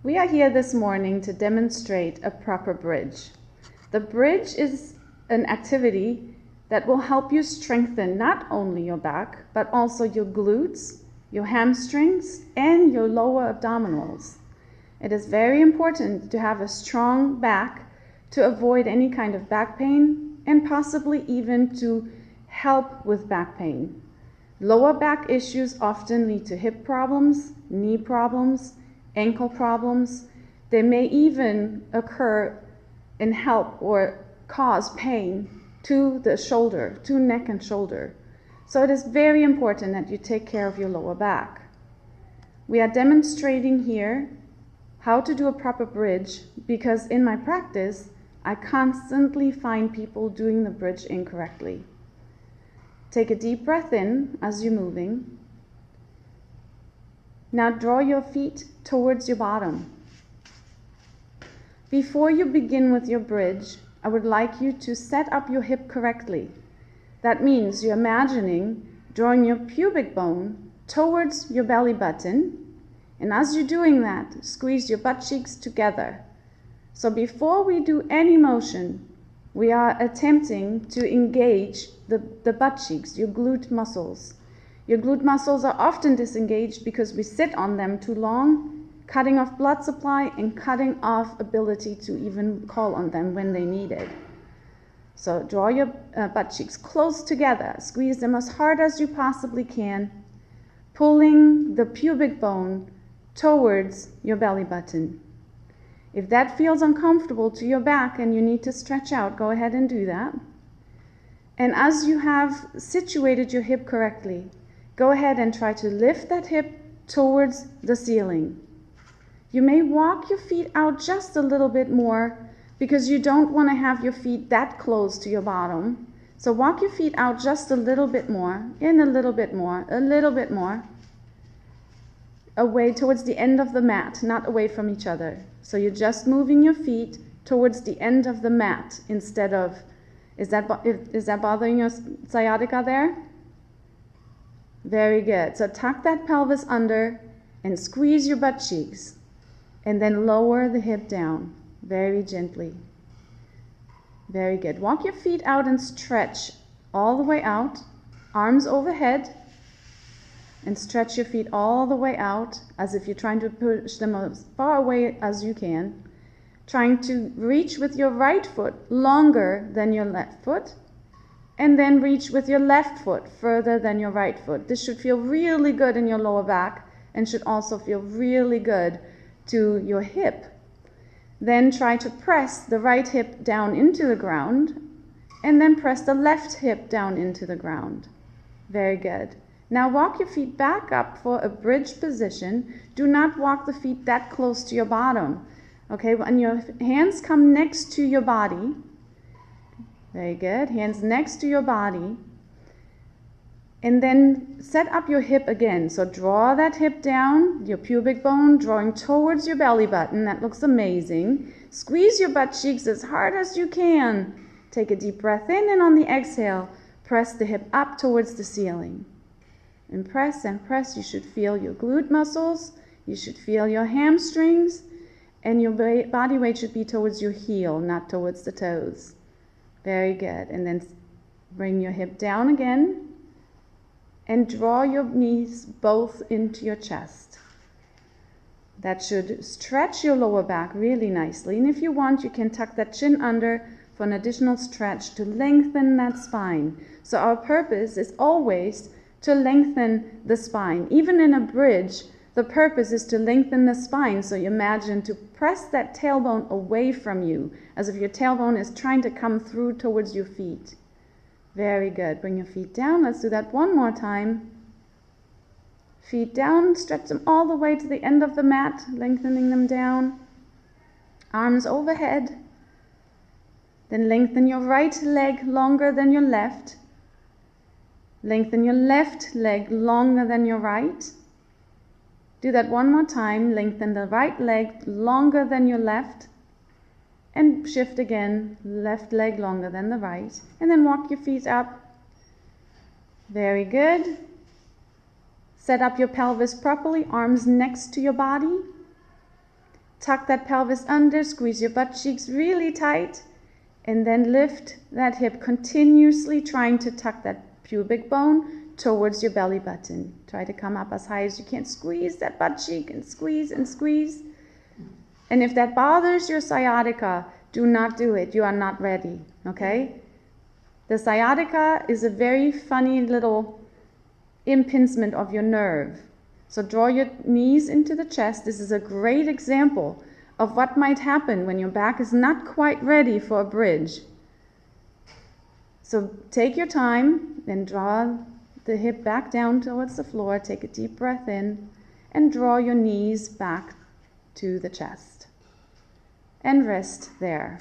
We are here this morning to demonstrate a proper bridge. The bridge is an activity that will help you strengthen not only your back, but also your glutes, your hamstrings, and your lower abdominals. It is very important to have a strong back to avoid any kind of back pain and possibly even to help with back pain. Lower back issues often lead to hip problems, knee problems, ankle problems. They may even occur and help or cause pain to the shoulder, to neck and shoulder. So it is very important that you take care of your lower back. We are demonstrating here how to do a proper bridge because in my practice, I constantly find people doing the bridge incorrectly. Take a deep breath in as you're moving. Now draw your feet towards your bottom. Before you begin with your bridge, I would like you to set up your hip correctly. That means you're imagining drawing your pubic bone towards your belly button, and as you're doing that, squeeze your butt cheeks together. So before we do any motion, we are attempting to engage the butt cheeks, your glute muscles. Your glute muscles are often disengaged because we sit on them too long, cutting off blood supply and cutting off ability to even call on them when they need it. So draw your butt cheeks close together, squeeze them as hard as you possibly can, pulling the pubic bone towards your belly button. If that feels uncomfortable to your back and you need to stretch out, go ahead and do that. And as you have situated your hip correctly, go ahead and try to lift that hip towards the ceiling. You may walk your feet out just a little bit more because you don't want to have your feet that close to your bottom. So walk your feet out just a little bit more, in a little bit more, a little bit more, away towards the end of the mat, not away from each other. So you're just moving your feet towards the end of the mat instead of, is that bothering your sciatica there? Very good. So tuck that pelvis under and squeeze your butt cheeks and then lower the hip down very gently. Very good. Walk your feet out and stretch all the way out, arms overhead, and stretch your feet all the way out as if you're trying to push them as far away as you can. Trying to reach with your right foot longer than your left foot, and then reach with your left foot further than your right foot. This should feel really good in your lower back and should also feel really good to your hip. Then try to press the right hip down into the ground and then press the left hip down into the ground. Very good. Now walk your feet back up for a bridge position. Do not walk the feet that close to your bottom. Okay, when your hands come next to your body, very good, hands next to your body, and then set up your hip again. So draw that hip down, your pubic bone drawing towards your belly button. That looks amazing. Squeeze your butt cheeks as hard as you can. Take a deep breath in, and on the exhale, press the hip up towards the ceiling. And press. You should feel your glute muscles. You should feel your hamstrings. And your body weight should be towards your heel, not towards the toes. Very good. And then bring your hip down again. And draw your knees both into your chest. That should stretch your lower back really nicely. And if you want, you can tuck that chin under for an additional stretch to lengthen that spine. So our purpose is always to lengthen the spine. Even in a bridge, the purpose is to lengthen the spine. So you imagine to press that tailbone away from you, as if your tailbone is trying to come through towards your feet. Very good. Bring your feet down. Let's do that one more time. Feet down. Stretch them all the way to the end of the mat, lengthening them down. Arms overhead. Then lengthen your right leg longer than your left. Lengthen your left leg longer than your right. Do that one more time. Lengthen the right leg longer than your left. And shift again, left leg longer than the right. And then walk your feet up. Very good. Set up your pelvis properly, arms next to your body. Tuck that pelvis under, squeeze your butt cheeks really tight, and then lift that hip, continuously trying to tuck that pubic bone towards your belly button. Try to come up as high as you can. Squeeze that butt cheek and squeeze and squeeze. And if that bothers your sciatica, do not do it. You are not ready, okay? The sciatica is a very funny little impingement of your nerve. So draw your knees into the chest. This is a great example of what might happen when your back is not quite ready for a bridge. So take your time and draw the hip back down towards the floor. Take a deep breath in and draw your knees back to the chest. And rest there.